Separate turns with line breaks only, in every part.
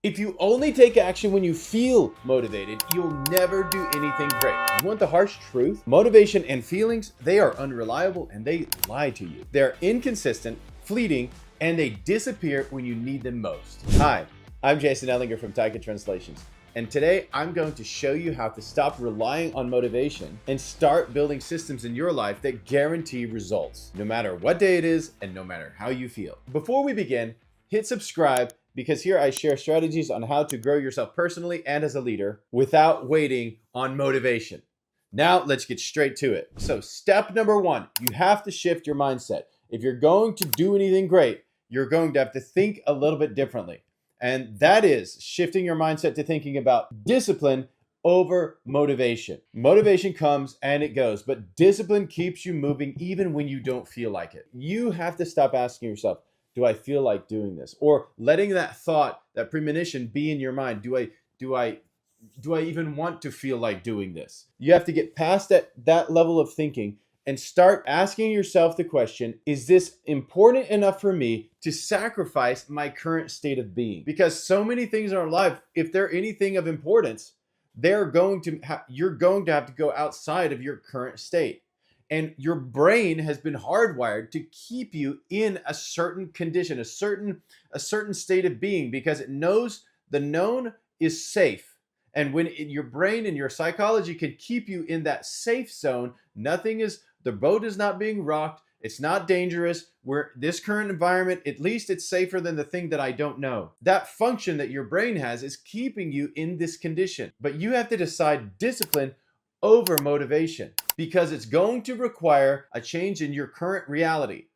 If you only take action when you feel motivated, you'll never do anything great. You want the harsh truth? Motivation and feelings, they are unreliable and they lie to you. They're inconsistent, fleeting, and they disappear when you need them most. Hi, I'm Jason Ellinger from Taika Translations. And today I'm going to show you how to stop relying on motivation and start building systems in your life that guarantee results, no matter what day it is and no matter how you feel. Before we begin, hit subscribe because here I share strategies on how to grow yourself personally and as a leader without waiting on motivation. Now let's get straight to it. So step number one, you have to shift your mindset. If you're going to do anything great, you're going to have to think a little bit differently. And that is shifting your mindset to thinking about discipline over motivation. Motivation comes and it goes, but discipline keeps you moving even when you don't feel like it. You have to stop asking yourself, do I feel like doing this? Or letting that thought, that premonition be in your mind. Do I even want to feel like doing this? You have to get past that level of thinking and start asking yourself the question, is this important enough for me to sacrifice my current state of being? Because so many things in our life, if they're anything of importance, you're going to have to go outside of your current state. And your brain has been hardwired to keep you in a certain condition, a certain state of being, because it knows the known is safe. And when your brain and your psychology can keep you in that safe zone, the boat is not being rocked. It's not dangerous. This current environment, at least it's safer than the thing that I don't know. That function that your brain has is keeping you in this condition. But you have to decide discipline over motivation, because it's going to require a change in your current reality.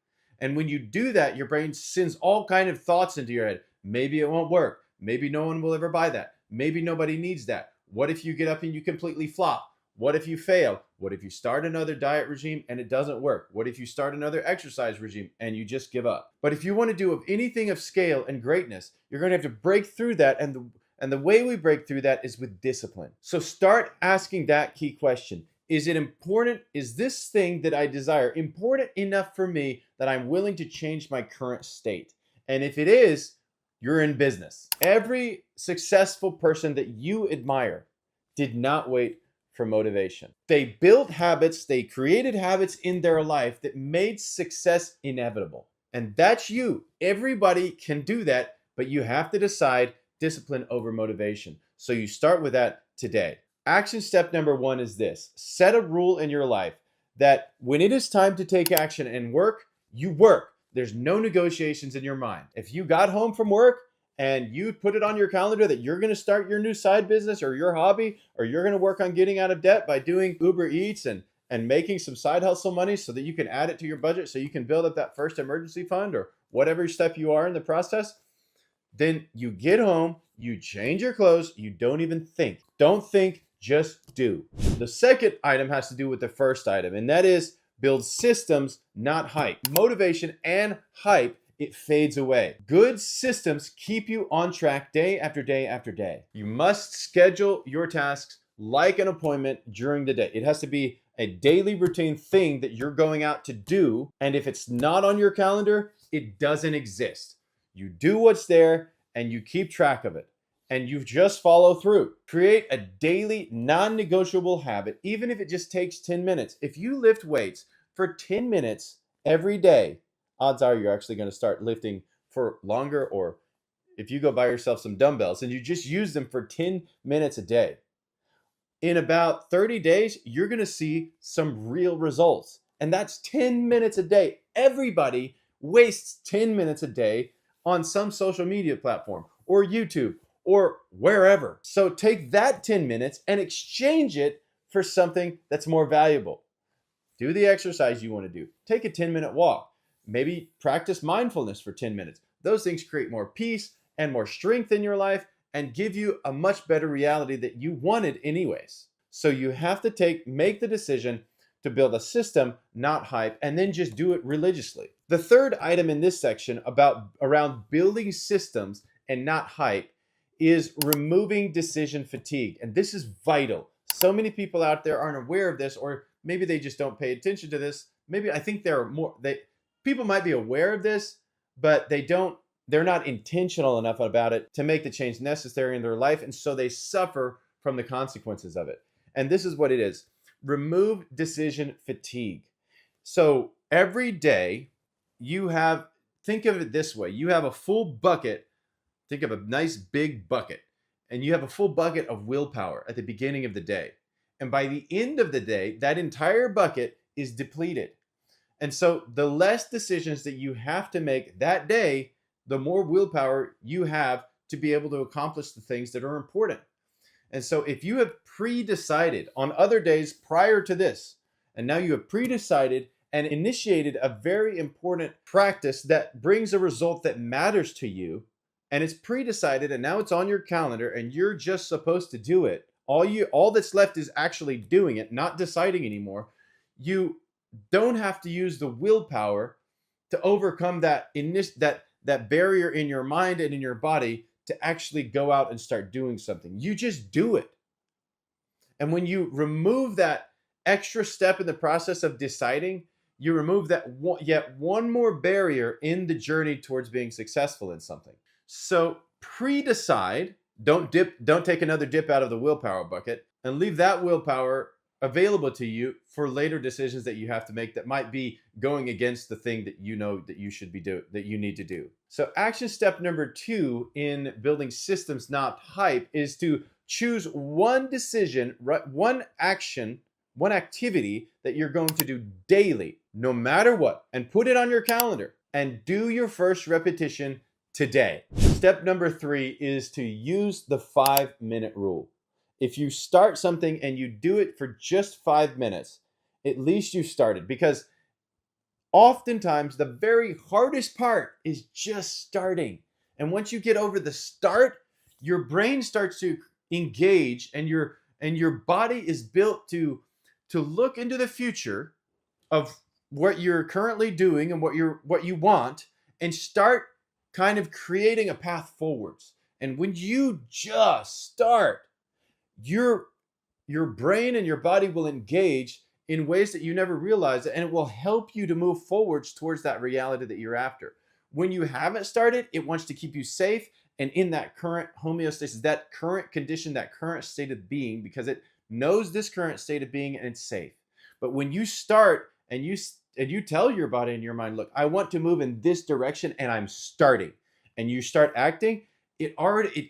And when you do that, your brain sends all kind of thoughts into your head. Maybe it won't work. Maybe no one will ever buy that. Maybe nobody needs that. What if you get up and you completely flop? What if you fail? What if you start another diet regime and it doesn't work? What if you start another exercise regime and you just give up? But if you want to do anything of scale and greatness, you're going to have to break through that, and the way we break through that is with discipline. So start asking that key question. Is it important? Is this thing that I desire important enough for me that I'm willing to change my current state? And if it is, you're in business. Every successful person that you admire did not wait for motivation. They built habits, they created habits in their life that made success inevitable. And that's you. Everybody can do that, but you have to decide discipline over motivation. So you start with that today. Action step number one is this: set a rule in your life that when it is time to take action and work, you work. There's no negotiations in your mind. If you got home from work and you put it on your calendar that you're going to start your new side business or your hobby, or you're going to work on getting out of debt by doing Uber Eats and making some side hustle money so that you can add it to your budget so you can build up that first emergency fund or whatever step you are in the process, then you get home, you change your clothes, you don't even think. Don't think, just do. The second item has to do with the first item, and that is build systems, not hype. Motivation and hype, it fades away. Good systems keep you on track day after day after day. You must schedule your tasks like an appointment during the day. It has to be a daily routine thing that you're going out to do. And if it's not on your calendar, it doesn't exist. You do what's there and you keep track of it. And you just follow through. Create a daily non-negotiable habit, even if it just takes 10 minutes. If you lift weights for 10 minutes every day, odds are you're actually going to start lifting for longer. Or if you go buy yourself some dumbbells and you just use them for 10 minutes a day, in about 30 days, you're going to see some real results. And that's 10 minutes a day. Everybody wastes 10 minutes a day on some social media platform or YouTube or wherever. So take that 10 minutes and exchange it for something that's more valuable. Do the exercise you want to do. Take a 10-minute walk. Maybe practice mindfulness for 10 minutes. Those things create more peace and more strength in your life and give you a much better reality that you wanted anyways. So you have to make the decision to build a system, not hype, and then just do it religiously. The third item in this section around building systems and not hype is removing decision fatigue. And this is vital. So many people out there aren't aware of this, or maybe they just don't pay attention to this. Maybe I think people might be aware of this, but they don't they're not intentional enough about it to make the change necessary in their life. And so they suffer from the consequences of it. And this is what it is: remove decision fatigue. So every day you have, think of it this way: you have a full bucket. Think of a nice big bucket, and you have a full bucket of willpower at the beginning of the day. And by the end of the day, that entire bucket is depleted. And so the less decisions that you have to make that day, the more willpower you have to be able to accomplish the things that are important. And so if you have pre-decided on other days prior to this, and now you have pre-decided and initiated a very important practice that brings a result that matters to you, and it's pre-decided and now it's on your calendar and you're just supposed to do it. All that's left is actually doing it, not deciding anymore. You don't have to use the willpower to overcome that barrier in your mind and in your body to actually go out and start doing something. You just do it. And when you remove that extra step in the process of deciding, you remove that yet one more barrier in the journey towards being successful in something. So pre-decide, don't take another dip out of the willpower bucket, and leave that willpower available to you for later decisions that you have to make that might be going against the thing that you know that you should be doing, that you need to do. So action step number 2 in building systems, not hype, is to choose one decision, one action, one activity that you're going to do daily, no matter what, and put it on your calendar and do your first repetition today. Step number 3 is to use the 5-minute rule. If you start something and you do it for just 5 minutes, at least you started, because oftentimes the very hardest part is just starting. And once you get over the start, your brain starts to engage, and your body is built to look into the future of what you're currently doing and what you want, and start kind of creating a path forwards. And when you just start, your brain and your body will engage in ways that you never realized, and it will help you to move forwards towards that reality that you're after. When you haven't started, it wants to keep you safe and in that current homeostasis, that current condition, that current state of being, because it knows this current state of being and it's safe. But when you start and you tell your body and your mind, look, I want to move in this direction and I'm starting, and you start acting, it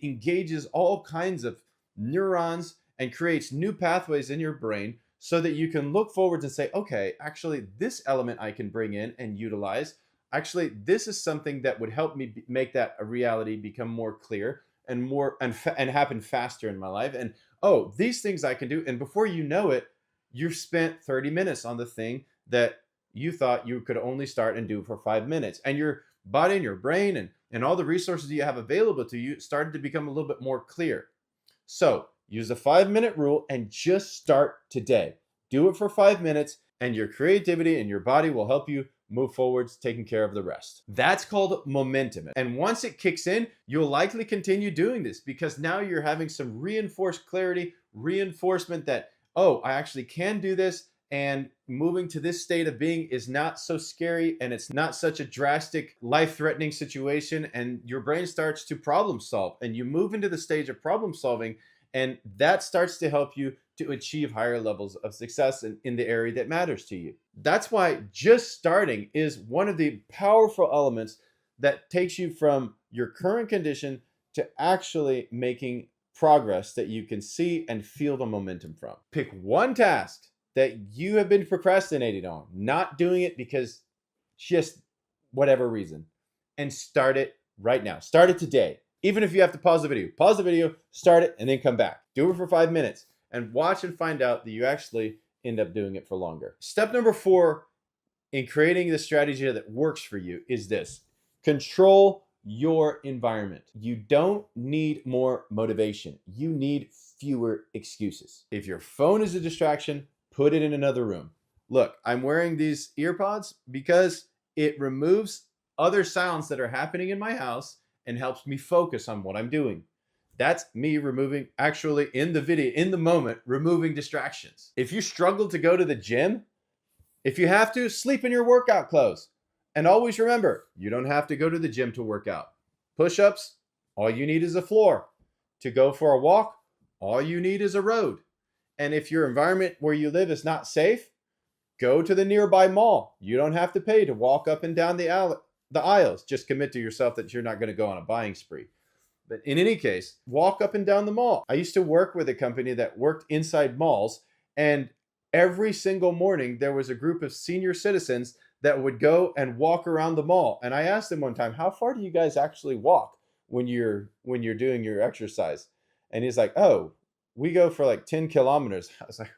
engages all kinds of neurons and creates new pathways in your brain so that you can look forwards and say, okay, actually this element I can bring in and utilize. Actually, this is something that would help me make that a reality, become more clear and happen faster in my life. And oh, these things I can do. And before you know it, you've spent 30 minutes on the thing that you thought you could only start and do for 5 minutes. And your body and your brain and all the resources you have available to you started to become a little bit more clear. So use the 5-minute rule and just start today. Do it for 5 minutes, and your creativity and your body will help you move forwards, taking care of the rest. That's called momentum. And once it kicks in, you'll likely continue doing this, because now you're having some reinforced clarity, reinforcement that, oh, I actually can do this. And moving to this state of being is not so scary, and it's not such a drastic, life-threatening situation. And your brain starts to problem solve, and you move into the stage of problem solving, and that starts to help you to achieve higher levels of success in the area that matters to you. That's why just starting is one of the powerful elements that takes you from your current condition to actually making progress that you can see and feel the momentum from. Pick one task that you have been procrastinating on, not doing it because just whatever reason, and start it right now. Start it today. Even if you have to pause the video, start it, and then come back. Do it for 5 minutes and watch and find out that you actually end up doing it for longer. Step number 4 in creating the strategy that works for you is this: control your environment. You don't need more motivation. You need fewer excuses. If your phone is a distraction, put it in another room. Look, I'm wearing these earpods because it removes other sounds that are happening in my house and helps me focus on what I'm doing. That's me removing, actually in the video, in the moment, removing distractions. If you struggle to go to the gym, if you have to, sleep in your workout clothes. And always remember, you don't have to go to the gym to work out. Push-ups, all you need is a floor. To go for a walk, all you need is a road. And if your environment where you live is not safe, go to the nearby mall. You don't have to pay to walk up and down the aisles. Just commit to yourself that you're not going to go on a buying spree. But in any case, walk up and down the mall. I used to work with a company that worked inside malls, and every single morning there was a group of senior citizens that would go and walk around the mall. And I asked them one time, "How far do you guys actually walk when you're doing your exercise?" And he's like, "Oh, we go for like 10 kilometers." I was like,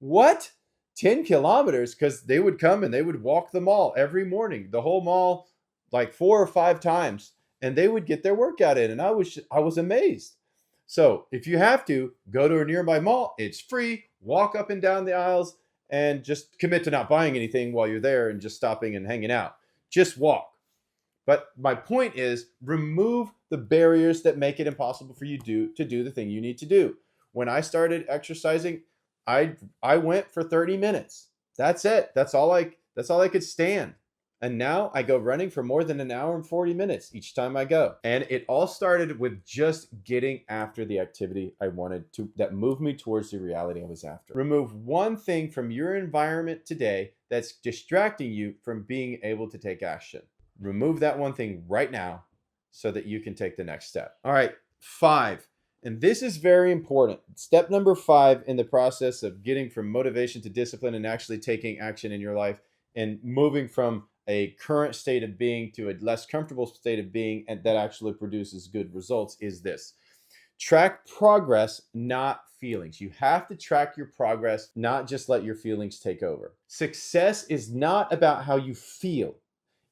"What? 10 kilometers?" Because they would come and they would walk the mall every morning, the whole mall, like 4 or 5 times, and they would get their workout in. And I was amazed. So if you have to go to a nearby mall, it's free. Walk up and down the aisles and just commit to not buying anything while you're there and just stopping and hanging out. Just walk. But my point is, remove the barriers that make it impossible for you to do the thing you need to do. When I started exercising, I went for 30 minutes. That's it. That's all I could stand. And now I go running for more than an hour and 40 minutes each time I go. And it all started with just getting after the activity I wanted to, that moved me towards the reality I was after. Remove one thing from your environment today that's distracting you from being able to take action. Remove that one thing right now so that you can take the next step. All right, 5. And this is very important. Step number 5 in the process of getting from motivation to discipline and actually taking action in your life and moving from a current state of being to a less comfortable state of being, and that actually produces good results, is this: track progress, not feelings. You have to track your progress, not just let your feelings take over. Success is not about how you feel.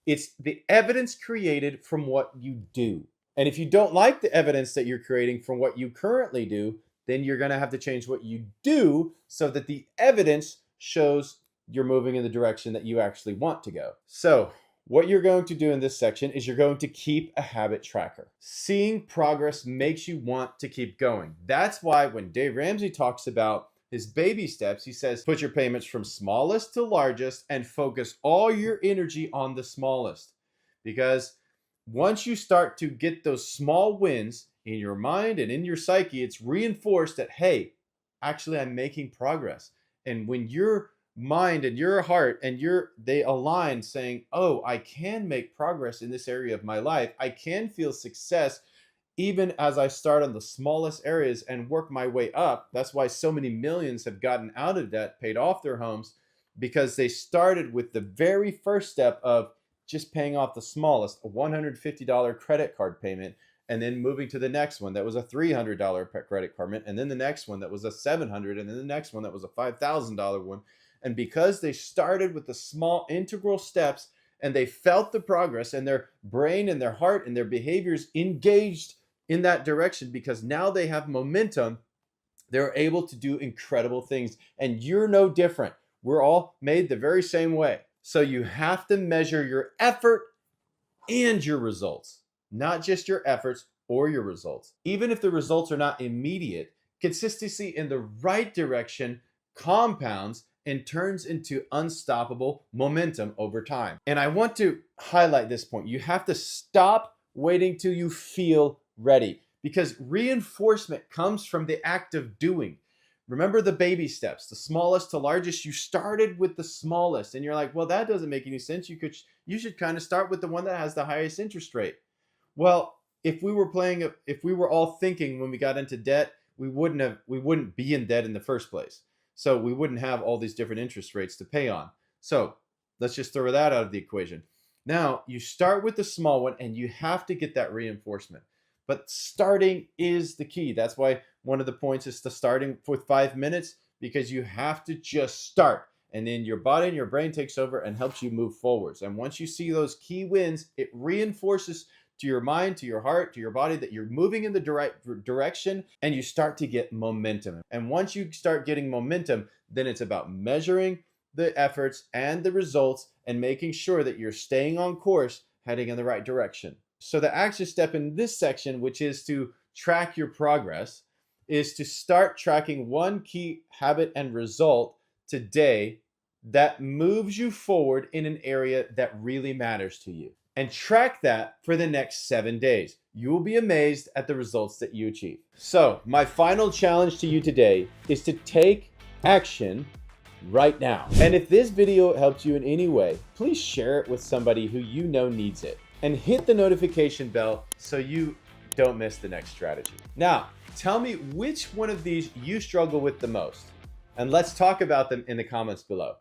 It's the evidence created from what you do. And if you don't like the evidence that you're creating from what you currently do, then you're going to have to change what you do so that the evidence shows you're moving in the direction that you actually want to go. So what you're going to do in this section is you're going to keep a habit tracker. Seeing progress makes you want to keep going. That's why when Dave Ramsey talks about his baby steps, he says, put your payments from smallest to largest and focus all your energy on the smallest. Because once you start to get those small wins in your mind and in your psyche, it's reinforced that, hey, actually I'm making progress. And when your mind and your heart and they align saying, oh, I can make progress in this area of my life. I can feel success even as I start on the smallest areas and work my way up. That's why so many millions have gotten out of debt, paid off their homes, because they started with the very first step of just paying off the smallest, a $150 credit card payment, and then moving to the next one that was a $300 credit card payment, and then the next one that was a $700, and then the next one that was a $5,000 one. And because they started with the small integral steps and they felt the progress, and their brain and their heart and their behaviors engaged in that direction, because now they have momentum, they're able to do incredible things. And you're no different. We're all made the very same way. So you have to measure your effort and your results, not just your efforts or your results. Even if the results are not immediate, consistency in the right direction compounds and turns into unstoppable momentum over time. And I want to highlight this point. You have to stop waiting till you feel ready, because reinforcement comes from the act of doing. Remember the baby steps, the smallest to largest. You started with the smallest and you're like, well, that doesn't make any sense. You should kind of start with the one that has the highest interest rate. Well, if we were all thinking when we got into debt, we wouldn't be in debt in the first place. So we wouldn't have all these different interest rates to pay on. So let's just throw that out of the equation. Now you start with the small one and you have to get that reinforcement. But starting is the key. That's why one of the points is to starting with 5 minutes, because you have to just start. And then your body and your brain takes over and helps you move forwards. And once you see those key wins, it reinforces to your mind, to your heart, to your body that you're moving in the right direction, and you start to get momentum. And once you start getting momentum, then it's about measuring the efforts and the results and making sure that you're staying on course, heading in the right direction. So the action step in this section, which is to track your progress, is to start tracking one key habit and result today that moves you forward in an area that really matters to you. and track that for the next 7 days. You will be amazed at the results that you achieve. So, my final challenge to you today is to take action right now. And if this video helped you in any way, please share it with somebody who you know needs it. And hit the notification bell so you don't miss the next strategy. Now, tell me which one of these you struggle with the most, and let's talk about them in the comments below.